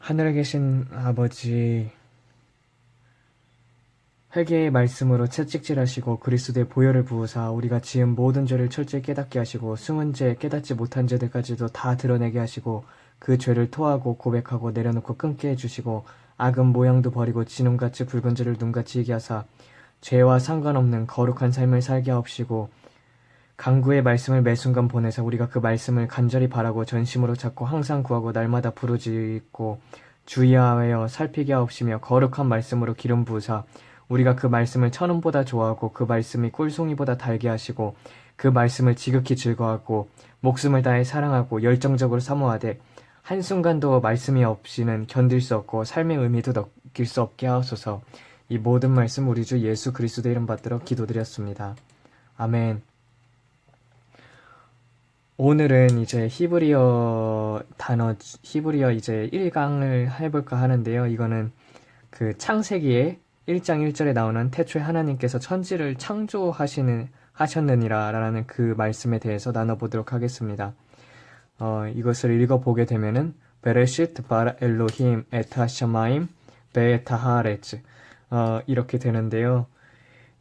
하늘에 계신 아버지, 회개의 말씀으로 채찍질하시고 그리스도의 보혈을 부으사 우리가 지은 모든 죄를 철저히 깨닫게 하시고 숨은 죄, 깨닫지 못한 죄들까지도 다 드러내게 하시고 그 죄를 토하고 고백하고 내려놓고 끊게 해주시고 악은 모양도 버리고 진홍같이 붉은 죄를 눈같이 희게 하사 죄와 상관없는 거룩한 삶을 살게 하옵시고 강구의 말씀을 매 순간 보내사 우리가 그 말씀을 간절히 바라고 전심으로 찾고 항상 구하고 날마다 부르짖고 주의하여 살피게 하옵시며 거룩한 말씀으로 기름 부으사 우리가 그 말씀을 천운보다 좋아하고 그 말씀이 꿀송이보다 달게 하시고 그 말씀을 지극히 즐거워하고 목숨을 다해 사랑하고 열정적으로 사모하되 한순간도 말씀이 없이는 견딜 수 없고 삶의 의미도 느낄 수 없게 하옵소서. 이 모든 말씀 우리 주 예수 그리스도의 이름 받들어 기도드렸습니다. 아멘. 오늘은 이제 히브리어 이제 1강을 해볼까 하는데요. 이거는 그 창세기의 1장 1절에 나오는 태초에 하나님께서 천지를 하셨느니라 라는 그 말씀에 대해서 나눠보도록 하겠습니다. 이것을 읽어보게 되면은 베레시트 바라 엘로힘 에타 샤마임 베에타 하레츠 이렇게 되는데요.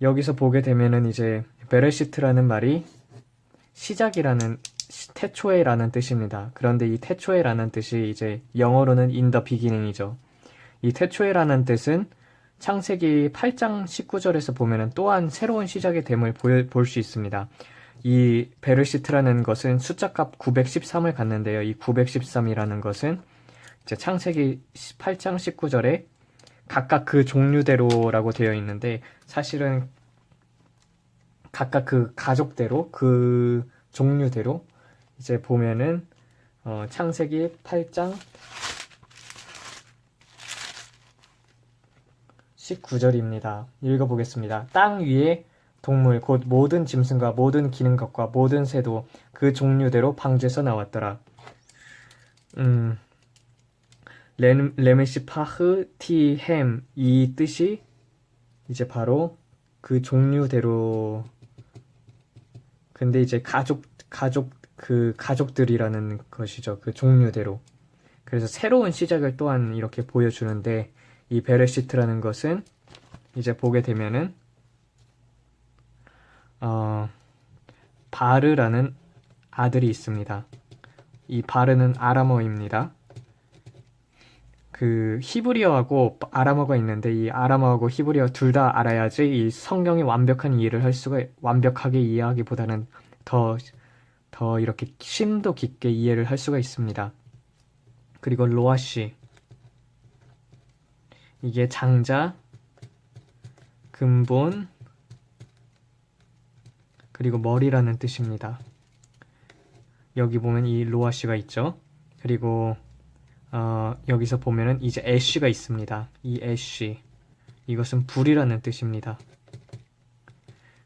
여기서 보게 되면은 이제 베레시트라는 말이 시작이라는 태초에라는 뜻입니다. 그런데 이 태초에라는 뜻이 이제 영어로는 in the beginning이죠. 이 태초에라는 뜻은 창세기 8장 19절에서 보면은 또한 새로운 시작의 됨을 볼 수 있습니다. 이 베르시트라는 것은 숫자값 913을 갖는데요. 이 913이라는 것은 이제 창세기 8장 19절에 각각 그 종류대로라고 되어 있는데 사실은 각각 그 가족대로 그 종류대로 이제 보면은 창세기 8장 19절입니다. 읽어보겠습니다. 땅 위에 동물 곧 모든 짐승과 모든 기는 것과 모든 새도 그 종류대로 방주에서 나왔더라. 레메시 파흐 티 햄 이 뜻이 이제 바로 그 종류대로 근데 이제 가족들이라는 것이죠. 그 종류대로. 그래서 새로운 시작을 또한 이렇게 보여주는데 이 베레시트라는 것은 이제 보게 되면은 바르라는 아들이 있습니다. 이 바르는 아람어입니다. 그 히브리어하고 아람어가 있는데 이 아람어하고 히브리어 둘 다 알아야지 이 성경의 완벽하게 이해하기보다는 더 이렇게 심도 깊게 이해를 할 수가 있습니다. 그리고 로아시 이게 장자, 근본, 그리고 머리라는 뜻입니다. 여기 보면 이 로아시가 있죠. 그리고 여기서 보면은 이제 애쉬가 있습니다. 이 애쉬 이것은 불이라는 뜻입니다.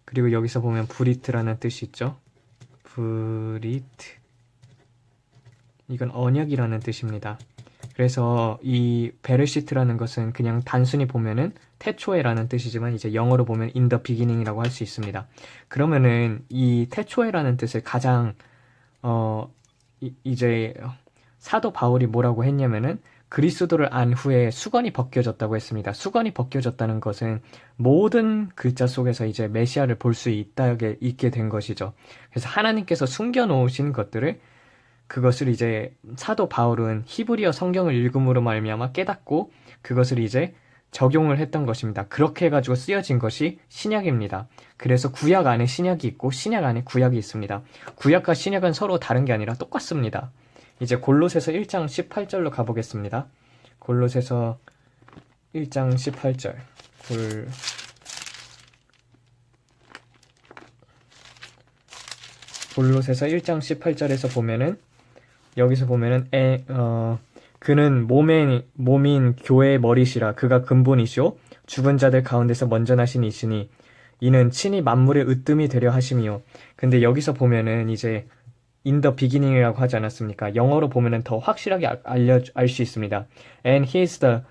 그리고 여기서 보면 브리트라는 뜻이 있죠. 브리트 이건 언약이라는 뜻입니다. 그래서 이 베르시트라는 것은 그냥 단순히 보면은 태초에라는 뜻이지만 이제 영어로 보면 in the beginning이라고 할 수 있습니다. 그러면은 이 태초에라는 뜻을 가장 이제 사도 바울이 뭐라고 했냐면은 그리스도를 안 후에 수건이 벗겨졌다고 했습니다. 수건이 벗겨졌다는 것은 모든 글자 속에서 이제 메시아를 볼 수 있게 된 것이죠. 그래서 하나님께서 숨겨놓으신 것들을 그것을 이제 사도 바울은 히브리어 성경을 읽음으로 말미암아 깨닫고 그것을 이제 적용을 했던 것입니다. 그렇게 해가지고 쓰여진 것이 신약입니다. 그래서 구약 안에 신약이 있고 신약 안에 구약이 있습니다. 구약과 신약은 서로 다른 게 아니라 똑같습니다. 이제 골로새서 1장 18절로 가보겠습니다. 골로새서 1장 18절 골로새서 1장 18절에서 보면은 여기서 보면은 그는 몸인 교회의 머리시라 그가 근본이시오 죽은 자들 가운데서 먼저 나신 이시니 이는 친히 만물의 으뜸이 되려 하심이요. 근데 여기서 보면은 이제 in the beginning이라고 하지 않았습니까? 영어로 보면은 더 확실하게 알 수 있습니다. And he is the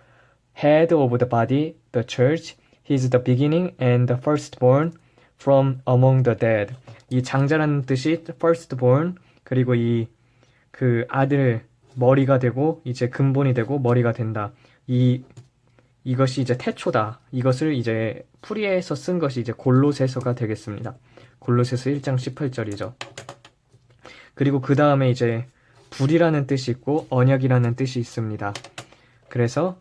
head of the body, the church. He is the beginning and the firstborn from among the dead. 이 장자라는 뜻이 firstborn 그리고 이 그 아들 머리가 되고 이제 근본이 되고 머리가 된다. 이것이 이제 태초다. 이것을 이제 풀이해서 쓴 것이 이제 골로새서가 되겠습니다. 골로새서 1장 18절이죠. 그리고 그 다음에 이제 불이라는 뜻이 있고 언약이라는 뜻이 있습니다. 그래서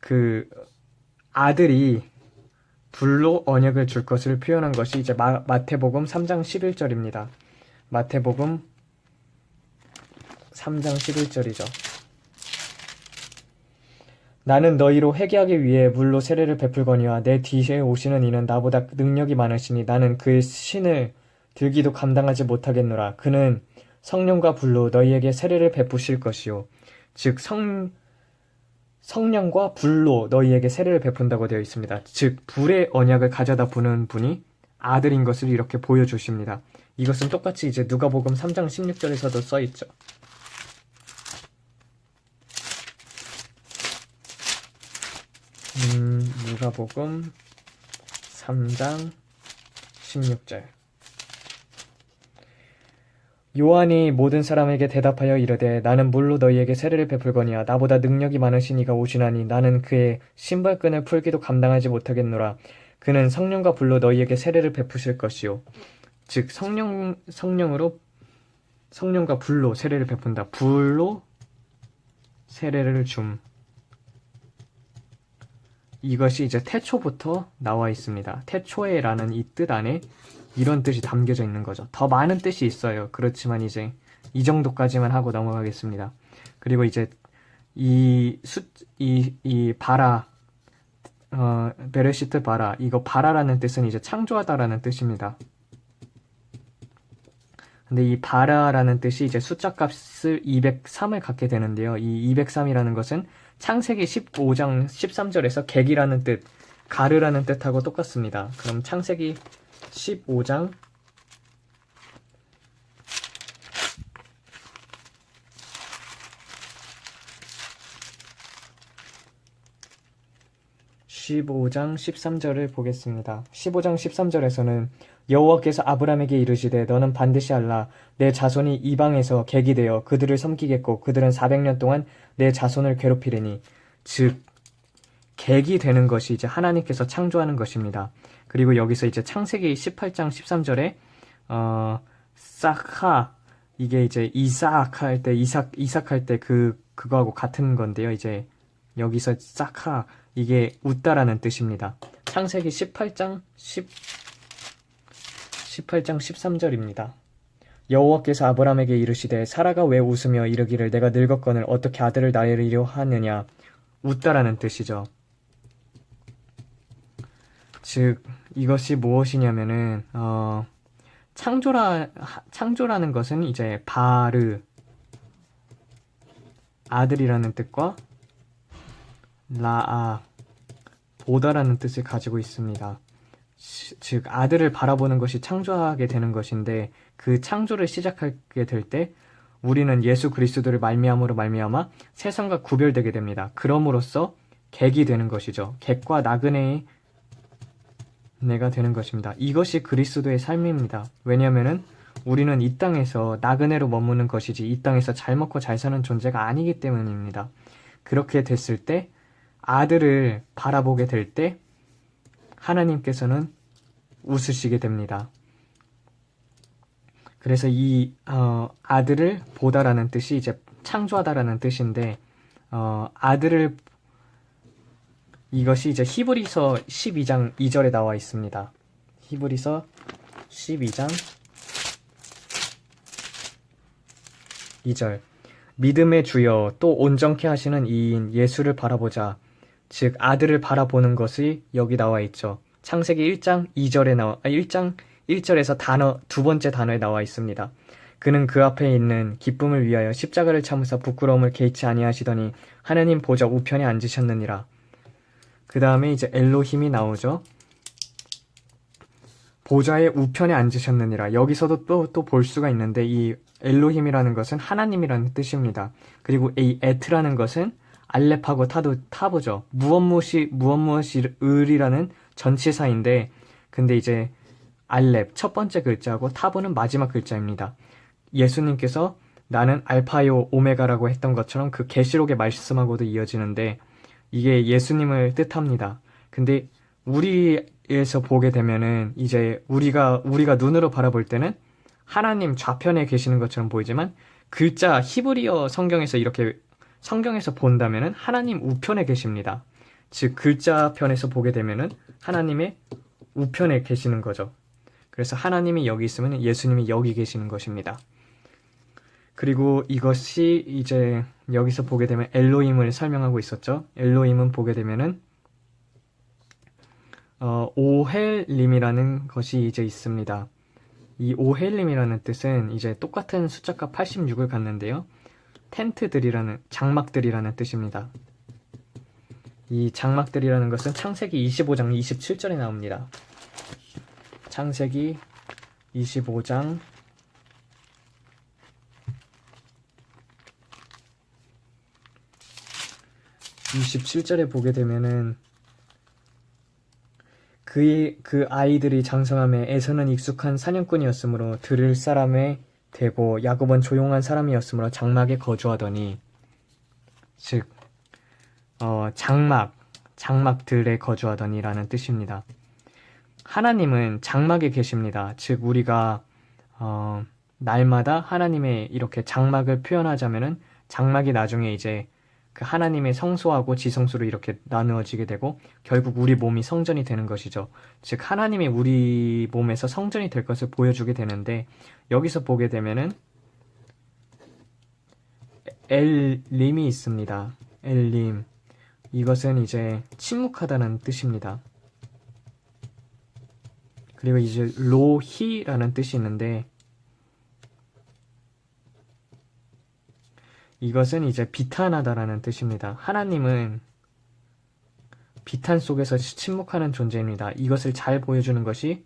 그 아들이 불로 언약을 줄 것을 표현한 것이 이제 마태복음 3장 11절입니다. 마태복음 3장 11절이죠. 나는 너희로 회개하기 위해 물로 세례를 베풀거니와 내 뒤에 오시는 이는 나보다 능력이 많으시니 나는 그의 신을 들기도 감당하지 못하겠노라. 그는 성령과 불로 너희에게 세례를 베푸실 것이요. 즉 성령과 불로 너희에게 세례를 베푼다고 되어 있습니다. 즉 불의 언약을 가져다 부는 분이 아들인 것을 이렇게 보여주십니다. 이것은 똑같이 이제 누가복음 3장 16절에서도 써있죠. 누가복음 3장 16절. 요한이 모든 사람에게 대답하여 이르되 나는 물로 너희에게 세례를 베풀거니와 나보다 능력이 많으신 이가 오시나니 나는 그의 신발끈을 풀기도 감당하지 못하겠노라. 그는 성령과 불로 너희에게 세례를 베푸실 것이요. 즉 성령과 불로 세례를 베푼다. 불로 세례를 줌. 이것이 이제 태초부터 나와 있습니다. 태초에라는 이 뜻 안에 이런 뜻이 담겨져 있는 거죠. 더 많은 뜻이 있어요. 그렇지만 이제 이 정도까지만 하고 넘어가겠습니다. 그리고 이제 이 바라, 베레시트 바라, 이거 바라라는 뜻은 이제 창조하다라는 뜻입니다. 근데 이 바라라는 뜻이 이제 숫자 값을 203을 갖게 되는데요. 이 203이라는 것은 창세기 15장 13절에서 객이라는 뜻, 가르라는 뜻하고 똑같습니다. 그럼 창세기 15장 13절을 보겠습니다. 15장 13절에서는 여호와께서 아브라함에게 이르시되 너는 반드시 알라. 내 자손이 이방에서 객이 되어 그들을 섬기겠고 그들은 400년 동안 내 자손을 괴롭히리니. 즉 객이 되는 것이 이제 하나님께서 창조하는 것입니다. 그리고 여기서 이제 창세기 18장 13절에 싹하, 이게 이제 이삭 할 때 이삭 할 때 그거하고 같은 건데요. 이제 여기서 싹하, 이게 웃다라는 뜻입니다. 창세기 18장 13절입니다. 여호와께서 아브라함에게 이르시되 사라가 왜 웃으며 이르기를 내가 늙었거늘 어떻게 아들을 낳으리려 하느냐. 웃다라는 뜻이죠. 즉 이것이 무엇이냐면은 창조라는 것은 이제 바르, 아들이라는 뜻과 라아, 보다라는 뜻을 가지고 있습니다. 즉 아들을 바라보는 것이 창조하게 되는 것인데 그 창조를 시작하게 될 때 우리는 예수 그리스도를 말미암아 세상과 구별되게 됩니다. 그럼으로써 객이 되는 것이죠. 객과 나그네의 내가 되는 것입니다. 이것이 그리스도의 삶입니다. 왜냐하면은 우리는 이 땅에서 나그네로 머무는 것이지 이 땅에서 잘 먹고 잘 사는 존재가 아니기 때문입니다. 그렇게 됐을 때 아들을 바라보게 될 때 하나님께서는 웃으시게 됩니다. 그래서 이 아들을 보다라는 뜻이 이제 창조하다라는 뜻인데 아들을 이것이 이제 히브리서 12장 2절에 나와 있습니다. 히브리서 12장 2절. 믿음의 주여 또 온전케 하시는 이인 예수를 바라보자. 즉 아들을 바라보는 것이 여기 나와 있죠. 창세기 1장 1절에서 두 번째 단어에 나와 있습니다. 그는 그 앞에 있는 기쁨을 위하여 십자가를 참으사 부끄러움을 개의치 아니하시더니 하나님 보좌 우편에 앉으셨느니라. 그 다음에 이제 엘로힘이 나오죠. 보좌의 우편에 앉으셨느니라. 여기서도 또 볼 수가 있는데 이 엘로힘이라는 것은 하나님이라는 뜻입니다. 그리고 이 에트라는 것은 알렙하고 타부죠. 무엇무엇이을이라는 전치사인데 근데 이제 알렙 첫 번째 글자고 타부는 마지막 글자입니다. 예수님께서 나는 알파요 오메가라고 했던 것처럼 그 계시록의 말씀하고도 이어지는데 이게 예수님을 뜻합니다. 근데 우리에서 보게 되면은 이제 우리가 눈으로 바라볼 때는 하나님 좌편에 계시는 것처럼 보이지만 글자 히브리어 성경에서 이렇게 성경에서 본다면은 하나님 우편에 계십니다. 즉 글자 편에서 보게 되면은 하나님의 우편에 계시는 거죠. 그래서 하나님이 여기 있으면 예수님이 여기 계시는 것입니다. 그리고 이것이 이제 여기서 보게 되면 엘로힘을 설명하고 있었죠. 엘로힘은 보게 되면은 오헬림이라는 것이 이제 있습니다. 이 오헬림이라는 뜻은 이제 똑같은 숫자값 86을 갖는데요. 텐트들이라는 장막들이라는 뜻입니다. 이 장막들이라는 것은 창세기 25장 27절에 나옵니다. 창세기 25장 27절에 보게 되면은 그 아이들이 장성함에 에서는 익숙한 사냥꾼이었으므로 들을 사람에 되고 야곱은 조용한 사람이었으므로 장막에 거주하더니 즉 장막들에 거주하더니라는 뜻입니다. 하나님은 장막에 계십니다. 즉 우리가 날마다 하나님의 이렇게 장막을 표현하자면은 장막이 나중에 이제 그 하나님의 성소하고 지성소로 이렇게 나누어지게 되고 결국 우리 몸이 성전이 되는 것이죠. 즉 하나님이 우리 몸에서 성전이 될 것을 보여주게 되는데 여기서 보게 되면은 엘림이 있습니다. 엘림. 이것은 이제 침묵하다는 뜻입니다. 그리고 이제 로히라는 뜻이 있는데 이것은 이제 비탄하다라는 뜻입니다. 하나님은 비탄 속에서 침묵하는 존재입니다. 이것을 잘 보여주는 것이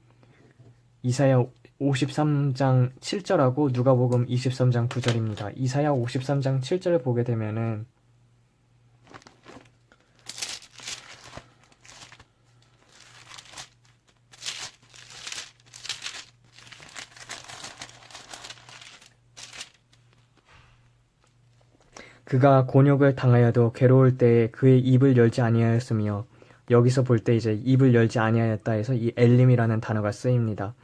이사야 53장 7절하고 누가복음 23장 9절입니다. 이사야 53장 7절을 보게 되면은 그가 곤욕을 당하여도 괴로울 때에 그의 입을 열지 아니하였으며 여기서 볼 때 이제 입을 열지 아니하였다 해서 이 엘림이라는 단어가 쓰입니다.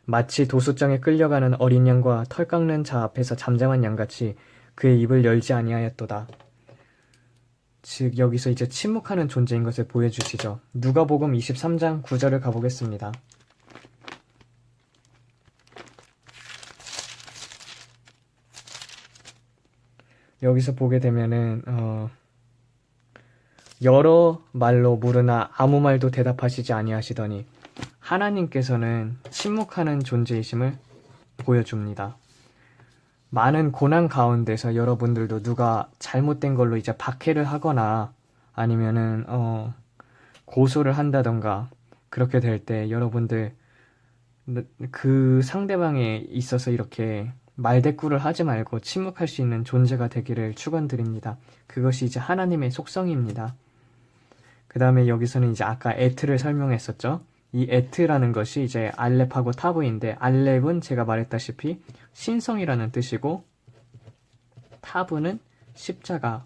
마치 도수장에 끌려가는 어린 양과 털 깎는 자 앞에서 잠잠한 양같이 그의 입을 열지 아니하였도다. 즉 여기서 이제 침묵하는 존재인 것을 보여주시죠. 누가복음 23장 9절을 가보겠습니다. 여기서 보게 되면은 여러 말로 물으나 아무 말도 대답하시지 아니하시더니 하나님께서는 침묵하는 존재이심을 보여줍니다. 많은 고난 가운데서 여러분들도 누가 잘못된 걸로 이제 박해를 하거나 아니면은 고소를 한다던가 그렇게 될 때 여러분들 그 상대방에 있어서 이렇게 말대꾸를 하지 말고 침묵할 수 있는 존재가 되기를 축원드립니다. 그것이 이제 하나님의 속성입니다. 그 다음에 여기서는 이제 아까 에트를 설명했었죠. 이 에트라는 것이 이제 알렙하고 타브인데 알렙은 제가 말했다시피 신성이라는 뜻이고 타브는 십자가,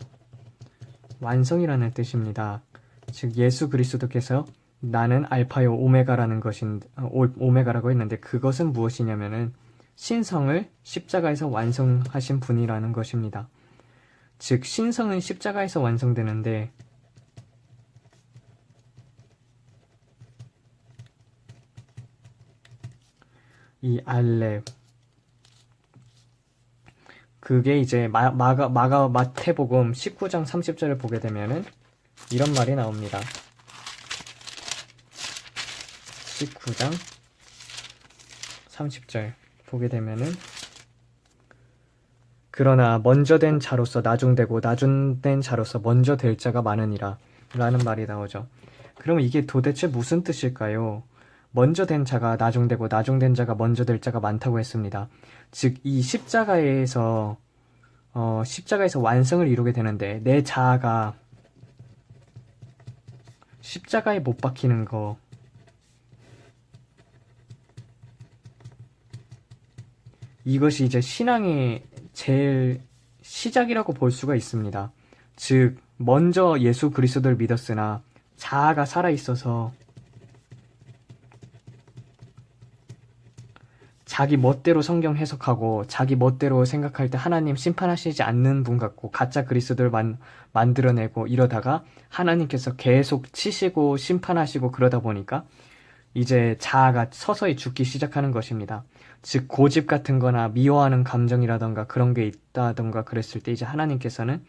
완성이라는 뜻입니다. 즉 예수 그리스도께서 나는 알파요 오메가라는 오메가라고 했는데 그것은 무엇이냐면은 신성을 십자가에서 완성하신 분이라는 것입니다. 즉 신성은 십자가에서 완성되는데 이 알렙 그게 이제 마태복음 19장 30절을 보게 되면은 이런 말이 나옵니다. 19장 30절 보게 되면은 그러나 먼저 된 자로서 나중되고 나중된 자로서 먼저 될 자가 많으니라 라는 말이 나오죠. 그러면 이게 도대체 무슨 뜻일까요? 먼저 된 자가 나중되고 나중된 자가 먼저 될 자가 많다고 했습니다. 즉 이 십자가에서 완성을 이루게 되는데 내 자아가 십자가에 못 박히는 거 이것이 이제 신앙의 제일 시작이라고 볼 수가 있습니다. 즉, 먼저 예수 그리스도를 믿었으나 자아가 살아있어서 자기 멋대로 성경 해석하고 자기 멋대로 생각할 때 하나님 심판하시지 않는 분 같고 가짜 그리스도를 만들어내고 이러다가 하나님께서 계속 치시고 심판하시고 그러다 보니까 이제 자아가 서서히 죽기 시작하는 것입니다. 즉 고집 같은 거나 미워하는 감정이라던가 그런 게 있다던가 그랬을 때 이제 하나님께서는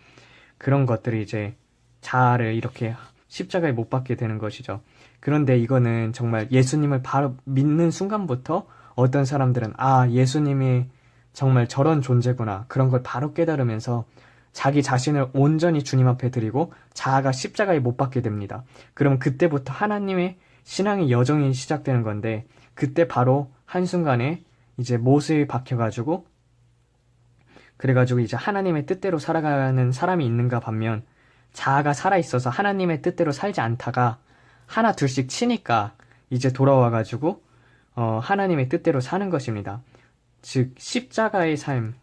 그런 것들이 이제 자아를 이렇게 십자가에 못 박게 되는 것이죠. 그런데 이거는 정말 예수님을 바로 믿는 순간부터 어떤 사람들은 아, 예수님이 정말 저런 존재구나. 그런 걸 바로 깨달으면서 자기 자신을 온전히 주님 앞에 드리고 자아가 십자가에 못 박게 됩니다. 그럼 그때부터 하나님의 신앙의 여정이 시작되는 건데 그때 바로 한순간에 이제 못을 박혀가지고 그래가지고 이제 하나님의 뜻대로 살아가는 사람이 있는가 반면 자아가 살아있어서 하나님의 뜻대로 살지 않다가 하나 둘씩 치니까 이제 돌아와가지고 하나님의 뜻대로 사는 것입니다. 즉 십자가의 삶,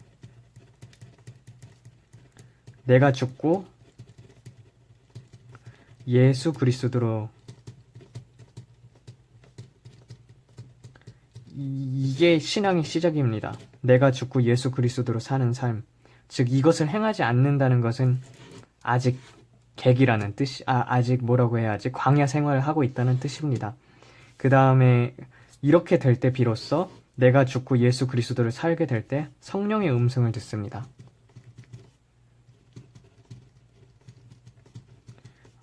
내가 죽고 예수 그리스도로 이게 신앙의 시작입니다. 내가 죽고 예수 그리스도로 사는 삶. 즉 이것을 행하지 않는다는 것은 아직 객이라는 뜻이 아직 뭐라고 해야 하지? 광야 생활을 하고 있다는 뜻입니다. 그 다음에 이렇게 될 때 비로소 내가 죽고 예수 그리스도를 살게 될 때 성령의 음성을 듣습니다.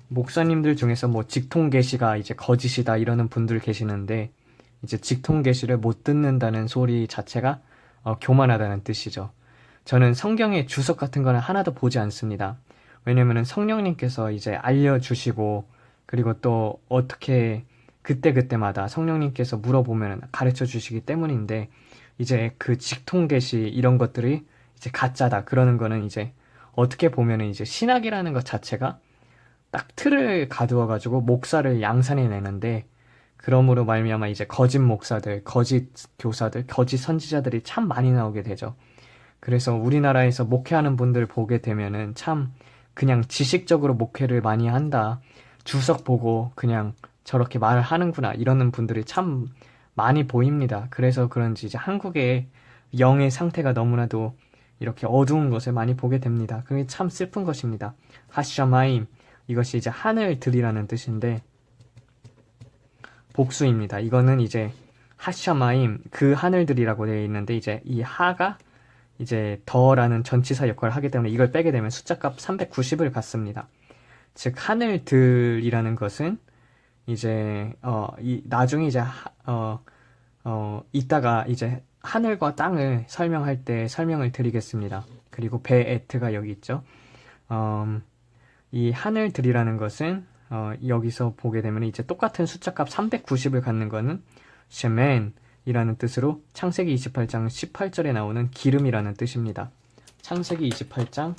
목사님들 중에서 뭐 직통계시가 이제 거짓이다 이러는 분들 계시는데 이제 직통계시를 못 듣는다는 소리 자체가 교만하다는 뜻이죠. 저는 성경의 주석 같은 거는 하나도 보지 않습니다. 왜냐면은 성령님께서 이제 알려주시고 그리고 또 어떻게 그때그때마다 성령님께서 물어보면 가르쳐 주시기 때문인데 이제 그 직통계시 이런 것들이 이제 가짜다 그러는 거는 이제 어떻게 보면은 이제 신학이라는 것 자체가 딱 틀을 가두어 가지고 목사를 양산해 내는데 그러므로 말미암아 이제 거짓 목사들, 거짓 교사들, 거짓 선지자들이 참 많이 나오게 되죠. 그래서 우리나라에서 목회하는 분들 보게 되면은 참 그냥 지식적으로 목회를 많이 한다. 주석 보고 그냥 저렇게 말을 하는구나 이러는 분들이 참 많이 보입니다. 그래서 그런지 이제 한국의 영의 상태가 너무나도 이렇게 어두운 것을 많이 보게 됩니다. 그게 참 슬픈 것입니다. 하샤마임 이것이 이제 하늘들이라는 뜻인데 복수입니다. 이거는 이제 하샤마임 그 하늘들이라고 되어 있는데 이제 이 하가 이제 더라는 전치사 역할을 하기 때문에 이걸 빼게 되면 숫자값 390을 갖습니다. 즉 하늘들이라는 것은 이제 나중에 이제 이따가 이제 하늘과 땅을 설명할 때 설명을 드리겠습니다. 그리고 베에트가 여기 있죠. 이 하늘들이라는 것은 여기서 보게 되면 이제 똑같은 숫자값 390을 갖는 거는 셰멘이라는 뜻으로 창세기 28장 18절에 나오는 기름이라는 뜻입니다. 창세기 28장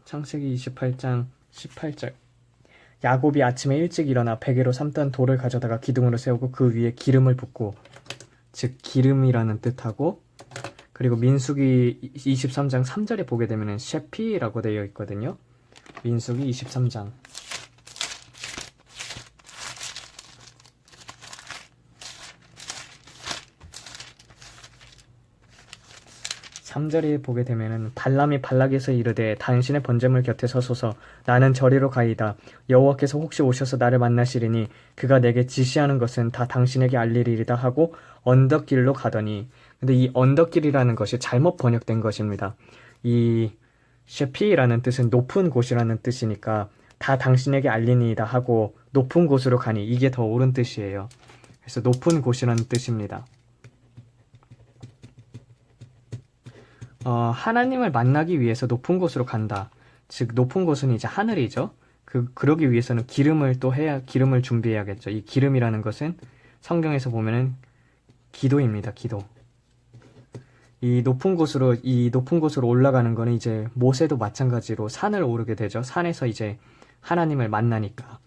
창세기 28장 18절 야곱이 아침에 일찍 일어나 베개로 삶던 돌을 가져다가 기둥으로 세우고 그 위에 기름을 붓고 즉 기름이라는 뜻하고 그리고 민수기 23장 3절에 보게 되면 셰피라고 되어 있거든요. 민수기 23장 3절에 보게 되면은 발람이 발락에서 이르되 당신의 번제물 곁에 서소서 나는 저리로 가이다. 여호와께서 혹시 오셔서 나를 만나시리니 그가 내게 지시하는 것은 다 당신에게 알리리이다 하고 언덕길로 가더니 근데 이 언덕길이라는 것이 잘못 번역된 것입니다. 이 셰피라는 뜻은 높은 곳이라는 뜻이니까 다 당신에게 알리니이다 하고 높은 곳으로 가니 이게 더 옳은 뜻이에요. 그래서 높은 곳이라는 뜻입니다. 하나님을 만나기 위해서 높은 곳으로 간다. 즉 높은 곳은 이제 하늘이죠. 그러기 위해서는 기름을 준비해야겠죠. 이 기름이라는 것은 성경에서 보면은 기도입니다. 기도. 이 높은 곳으로 올라가는 거는 이제 모세도 마찬가지로 산을 오르게 되죠. 산에서 이제 하나님을 만나니까.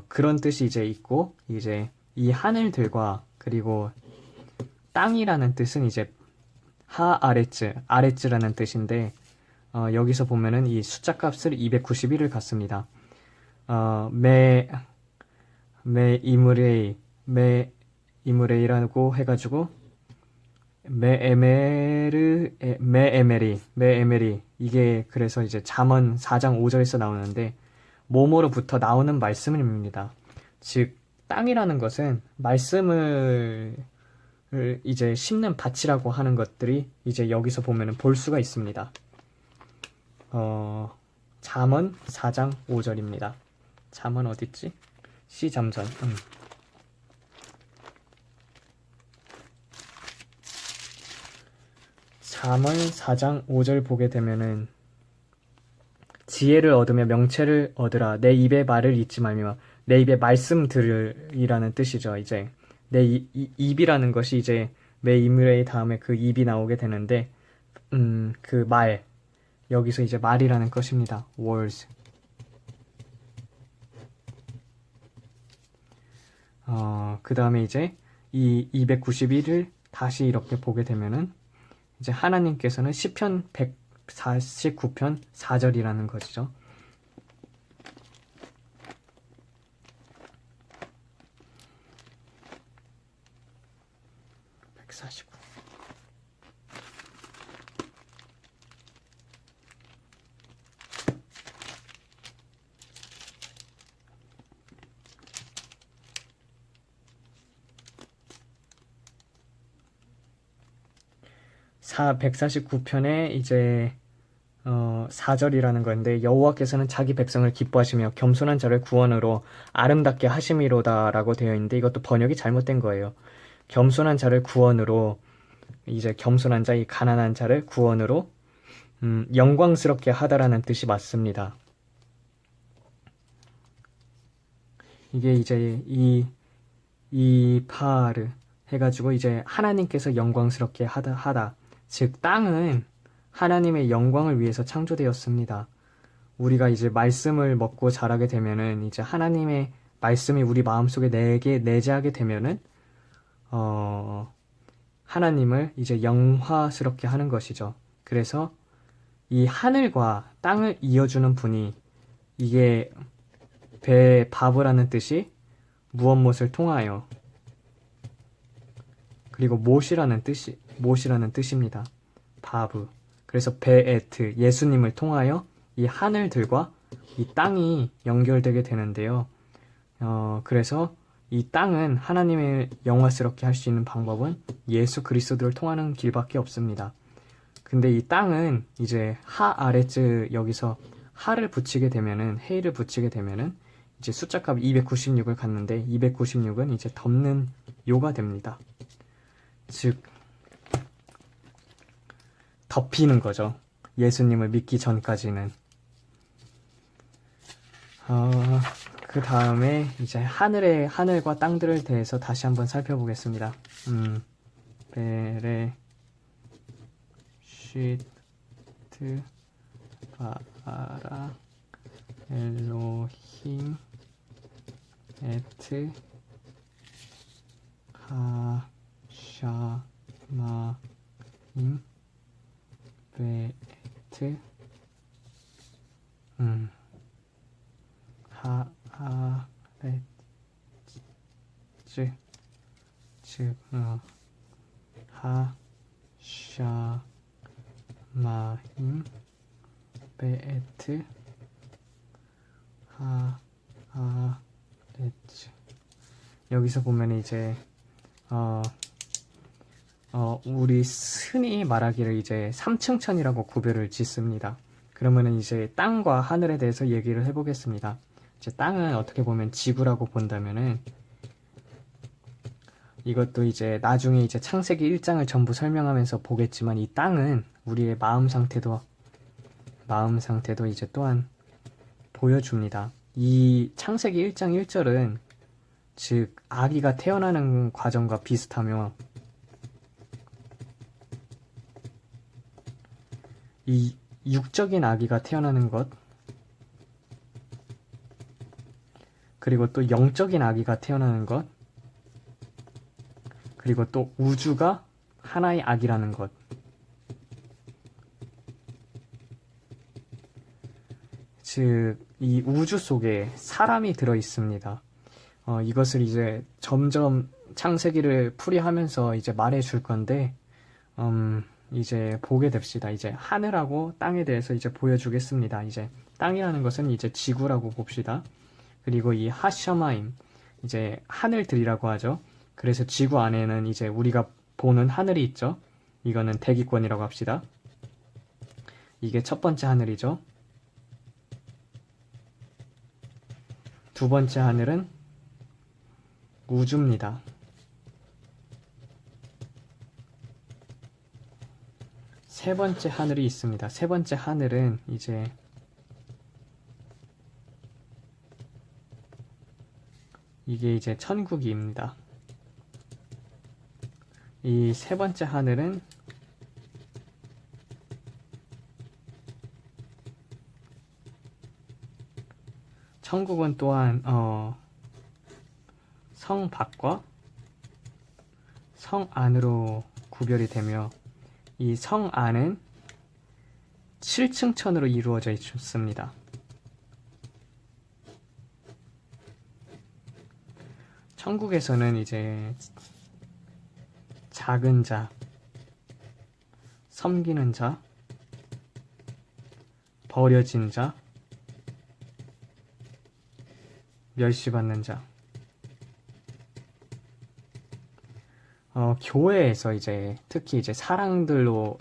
그런 뜻이 이제 있고, 이제 이 하늘들과 그리고 땅이라는 뜻은 이제 아레츠라는 뜻인데, 여기서 보면은 이 숫자 값을 291을 갖습니다. 어, 메, 메이무레이라고 해가지고, 메에메리. 이게 그래서 이제 잠언 4장 5절에서 나오는데, 뭐뭐로부터 나오는 말씀입니다. 즉, 땅이라는 것은 말씀을 이제 심는 밭이라고 하는 것들이 이제 여기서 보면은 볼 수가 있습니다. 잠언 4장 5절입니다. 잠언 어딨지? 시잠전. 잠언 4장 5절 보게 되면은 지혜를 얻으며 명체를 얻으라. 내 입에 말을 잊지 말며 내 입에 말씀 들으이라는 뜻이죠. 이제 내 입이라는 것이 이제 메이므레이 다음에 그 입이 나오게 되는데 그 말 여기서 이제 말이라는 것입니다. words. 그 다음에 이제 이 291을 다시 이렇게 보게 되면은 이제 하나님께서는 시편 149편 4절이라는 것이죠. 사 149편에 이제 4절이라는 건데 여호와께서는 자기 백성을 기뻐하시며 겸손한 자를 구원으로 아름답게 하심이로다라고 되어 있는데 이것도 번역이 잘못된 거예요. 겸손한 자를 구원으로 이제 겸손한 자, 이 가난한 자를 구원으로 영광스럽게 하다라는 뜻이 맞습니다. 이게 이제 이 파르 해가지고 이제 하나님께서 영광스럽게 하다. 즉 땅은 하나님의 영광을 위해서 창조되었습니다. 우리가 이제 말씀을 먹고 자라게 되면은 이제 하나님의 말씀이 우리 마음속에 내재하게 되면은 하나님을 이제 영화스럽게 하는 것이죠. 그래서 이 하늘과 땅을 이어주는 분이 이게 바브라는 뜻이 무엇을 통하여 그리고 못이라는 뜻입니다. 바브. 그래서 베에트 예수님을 통하여 이 하늘들과 이 땅이 연결되게 되는데요. 그래서 이 땅은 하나님을 영화스럽게 할 수 있는 방법은 예수 그리스도를 통하는 길밖에 없습니다. 근데 이 땅은 이제 아레츠 여기서 하를 붙이게 되면은 헤이를 붙이게 되면은 이제 숫자값 296을 갖는데 296은 이제 덮는 요가 됩니다. 즉 덮이는 거죠. 예수님을 믿기 전까지는. 그 다음에 이제 하늘과 땅들을 대해서 다시 한번 살펴보겠습니다. 베레 시트 바라 엘로힘 에트 하샤마임 베트 하아레츠 즉 하샤마임 베트 하아레츠 여기서 보면 이제 우리 흔히 말하기를 이제 3층천이라고 구별을 짓습니다. 그러면은 이제 땅과 하늘에 대해서 얘기를 해보겠습니다. 이제 땅은 어떻게 보면 지구라고 본다면은 이것도 이제 나중에 이제 창세기 1장을 전부 설명하면서 보겠지만 이 땅은 우리의 마음 상태도 이제 또한 보여줍니다. 이 창세기 1장 1절은 즉 아기가 태어나는 과정과 비슷하며 이 육적인 아기가 태어나는 것, 그리고 또 영적인 아기가 태어나는 것, 그리고 또 우주가 하나의 아기라는 것. 즉, 이 우주 속에 사람이 들어 있습니다. 이것을 이제 점점 창세기를 풀이하면서 이제 말해 줄 건데, 이제 보게 됩시다. 이제 하늘하고 땅에 대해서 이제 보여주겠습니다. 이제 땅이라는 것은 이제 지구라고 봅시다. 그리고 이 하샤마임, 이제 하늘들이라고 하죠. 그래서 지구 안에는 이제 우리가 보는 하늘이 있죠. 이거는 대기권이라고 합시다. 이게 첫 번째 하늘이죠. 두 번째 하늘은 우주입니다. 세 번째 하늘이 있습니다. 세 번째 하늘은 이제 이게 이제 천국입니다. 이 세 번째 하늘은 천국은 또한 성 밖과 성 안으로 구별이 되며 이 성 안은 7층천으로 이루어져 있습니다. 천국에서는 이제 작은 자, 섬기는 자, 버려진 자, 멸시받는 자. 교회에서 이제 특히 이제 사랑으로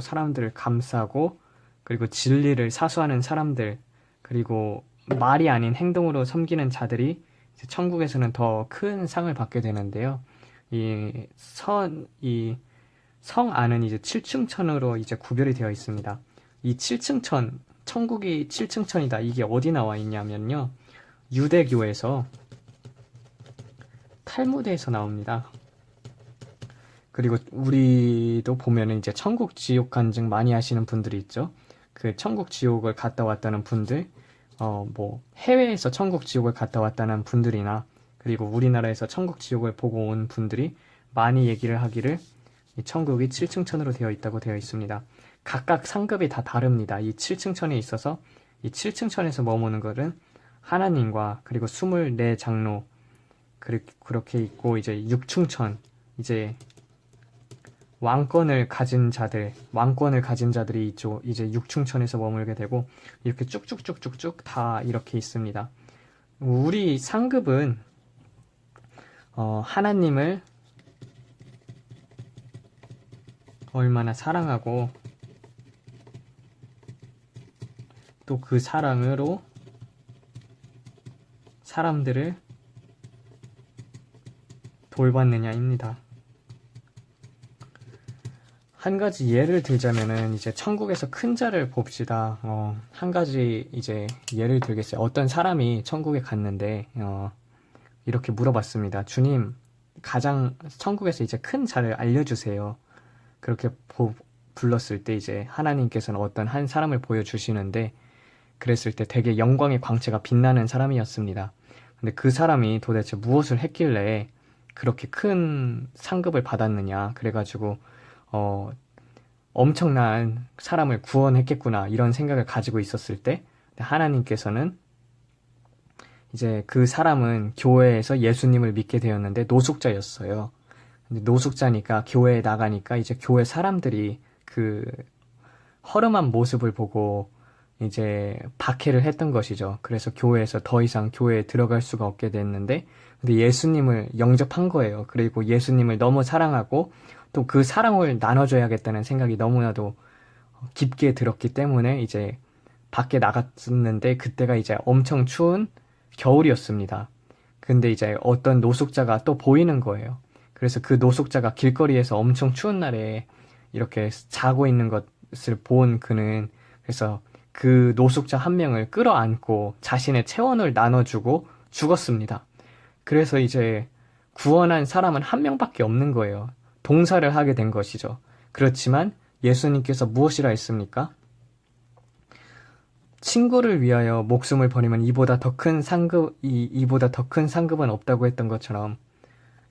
사람들을 감싸고 그리고 진리를 사수하는 사람들 그리고 말이 아닌 행동으로 섬기는 자들이 이제 천국에서는 더 큰 상을 받게 되는데요. 이 성 안은 이제 7층천으로 이제 구별이 되어 있습니다. 이 7층천, 천국이 7층천이다. 이게 어디 나와 있냐면요. 유대교에서 탈무드에서 나옵니다. 그리고 우리도 보면은 이제 천국 지옥 간증 많이 하시는 분들이 있죠. 그 천국 지옥을 갔다 왔다는 분들, 뭐 해외에서 천국 지옥을 갔다 왔다는 분들이나 그리고 우리나라에서 천국 지옥을 보고 온 분들이 많이 얘기를 하기를 이 천국이 7층천으로 되어 있다고 되어 있습니다. 각각 상급이 다 다릅니다. 이 7층천에 있어서 이 7층천에서 머무는 것은 하나님과 그리고 24장로 그렇게 있고 이제 6층천 이제 왕권을 가진 자들이 있죠. 이제 6층천에서 머물게 되고 이렇게 쭉쭉쭉쭉쭉 다 이렇게 있습니다. 우리 상급은 하나님을 얼마나 사랑하고 또 그 사랑으로 사람들을 돌봤느냐입니다. 한 가지 예를 들자면은 이제 천국에서 큰 자를 봅시다. 한 가지 이제 예를 들겠어요. 어떤 사람이 천국에 갔는데 이렇게 물어봤습니다. 주님, 가장 천국에서 이제 큰 자를 알려주세요. 그렇게 불렀을 때 이제 하나님께서는 어떤 한 사람을 보여주시는데 그랬을 때 되게 영광의 광채가 빛나는 사람이었습니다. 근데 그 사람이 도대체 무엇을 했길래 그렇게 큰 상급을 받았느냐. 그래가지고 엄청난 사람을 구원했겠구나 이런 생각을 가지고 있었을 때 하나님께서는 이제 그 사람은 교회에서 예수님을 믿게 되었는데 노숙자였어요. 근데 노숙자니까 교회에 나가니까 이제 교회 사람들이 그 허름한 모습을 보고 이제 박해를 했던 것이죠. 그래서 교회에서 더 이상 교회에 들어갈 수가 없게 됐는데 근데 예수님을 영접한 거예요. 그리고 예수님을 너무 사랑하고 또 그 사랑을 나눠줘야겠다는 생각이 너무나도 깊게 들었기 때문에 이제 밖에 나갔었는데 그때가 이제 엄청 추운 겨울이었습니다. 근데 이제 어떤 노숙자가 또 보이는 거예요. 그래서 그 노숙자가 길거리에서 엄청 추운 날에 이렇게 자고 있는 것을 본 그는 그래서 그 노숙자 한 명을 끌어안고 자신의 체온을 나눠주고 죽었습니다. 그래서 이제 구원한 사람은 한 명밖에 없는 거예요. 동사를 하게 된 것이죠. 그렇지만 예수님께서 무엇이라 했습니까? 친구를 위하여 목숨을 버리면 이보다 더 큰 이보다 더 큰 상급은 없다고 했던 것처럼,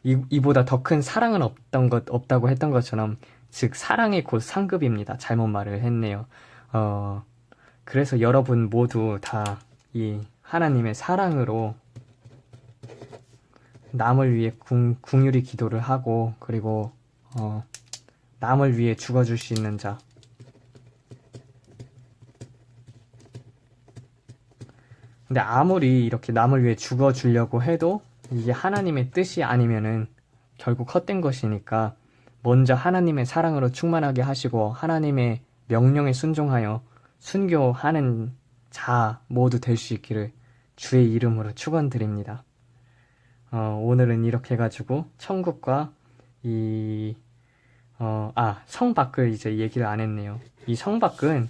이보다 더 큰 사랑은 없다고 했던 것처럼, 즉, 사랑이 곧 상급입니다. 잘못 말을 했네요. 그래서 여러분 모두 다 이 하나님의 사랑으로 남을 위해 궁휼히 기도를 하고, 그리고, 남을 위해 죽어줄 수 있는 자. 근데 아무리 이렇게 남을 위해 죽어주려고 해도 이게 하나님의 뜻이 아니면은 결국 헛된 것이니까 먼저 하나님의 사랑으로 충만하게 하시고 하나님의 명령에 순종하여 순교하는 자 모두 될 수 있기를 주의 이름으로 축원드립니다. 오늘은 이렇게 해가지고 천국과 성밖을 이제 얘기를 안 했네요. 이 성밖은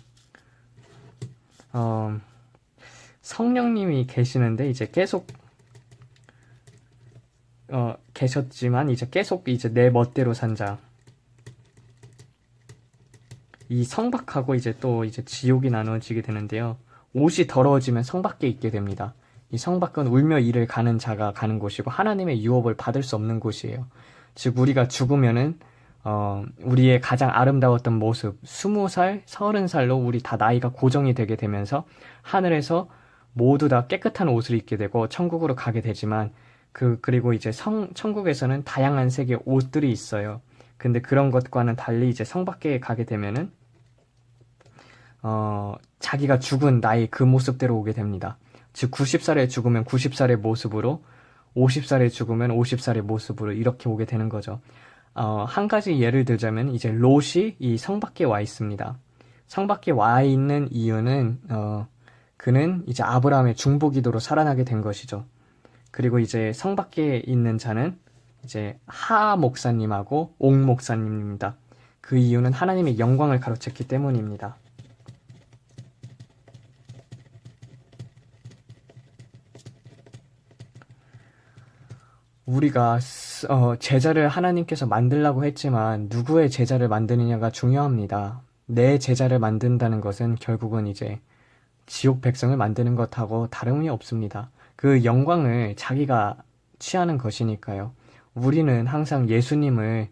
성령님이 계시는데 이제 계속 계셨지만 이제 계속 이제 내 멋대로 산자. 이 성밖하고 이제 또 이제 지옥이 나눠지게 되는데요. 옷이 더러워지면 성밖에 있게 됩니다. 이 성밖은 울며 이를 가는 자가 가는 곳이고 하나님의 유업을 받을 수 없는 곳이에요. 즉 우리가 죽으면은 우리의 가장 아름다웠던 모습 20살, 30살로 우리 다 나이가 고정이 되게 되면서 하늘에서 모두 다 깨끗한 옷을 입게 되고 천국으로 가게 되지만 그리고 이제 천국에서는 다양한 색의 옷들이 있어요. 근데 그런 것과는 달리 이제 성 밖에 가게 되면은 자기가 죽은 나이 그 모습대로 오게 됩니다. 즉 90살에 죽으면 90살의 모습으로 50살에 죽으면 50살의 모습으로 이렇게 오게 되는 거죠. 한 가지 예를 들자면 이제 롯이 이 성 밖에 와 있습니다. 성 밖에 와 있는 이유는 그는 이제 아브라함의 중보기도로 살아나게 된 것이죠. 그리고 이제 성 밖에 있는 자는 이제 하 목사님하고 옥 목사님입니다. 그 이유는 하나님의 영광을 가로챘기 때문입니다. 우리가 제자를 하나님께서 만들라고 했지만 누구의 제자를 만드느냐가 중요합니다. 내 제자를 만든다는 것은 결국은 이제 지옥 백성을 만드는 것하고 다름이 없습니다. 그 영광을 자기가 취하는 것이니까요. 우리는 항상 예수님의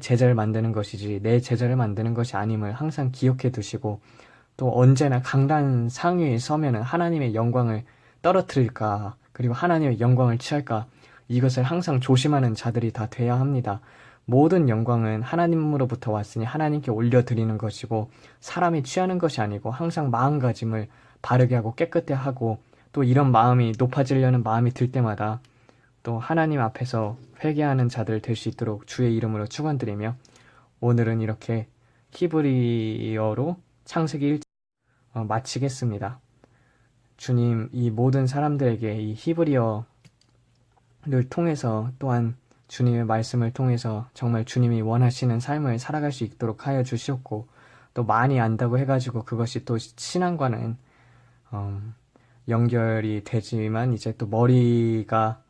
제자를 만드는 것이지 내 제자를 만드는 것이 아님을 항상 기억해 두시고 또 언제나 강단 상위에 서면은 하나님의 영광을 떨어뜨릴까 그리고 하나님의 영광을 취할까 이것을 항상 조심하는 자들이 다 돼야 합니다. 모든 영광은 하나님으로부터 왔으니 하나님께 올려드리는 것이고 사람이 취하는 것이 아니고 항상 마음가짐을 바르게 하고 깨끗게 하고 또 이런 마음이 높아지려는 마음이 들 때마다 또 하나님 앞에서 회개하는 자들 될 수 있도록 주의 이름으로 축원드리며 오늘은 이렇게 히브리어로 창세기 1장 마치겠습니다. 주님 이 모든 사람들에게 이 히브리어를 통해서 또한 주님의 말씀을 통해서 정말 주님이 원하시는 삶을 살아갈 수 있도록 하여 주시옵고 또 많이 안다고 해가지고 그것이 또 신앙과는 연결이 되지만 이제 또 머리가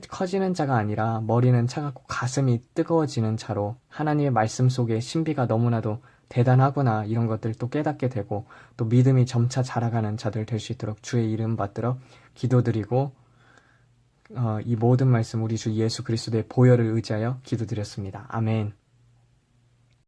커지는 자가 아니라 머리는 차갑고 가슴이 뜨거워지는 자로 하나님의 말씀 속에 신비가 너무나도 대단하구나 이런 것들 또 깨닫게 되고 또 믿음이 점차 자라가는 자들 될 수 있도록 주의 이름 받들어 기도드리고 이 모든 말씀 우리 주 예수 그리스도의 보혈을 의지하여 기도드렸습니다. 아멘.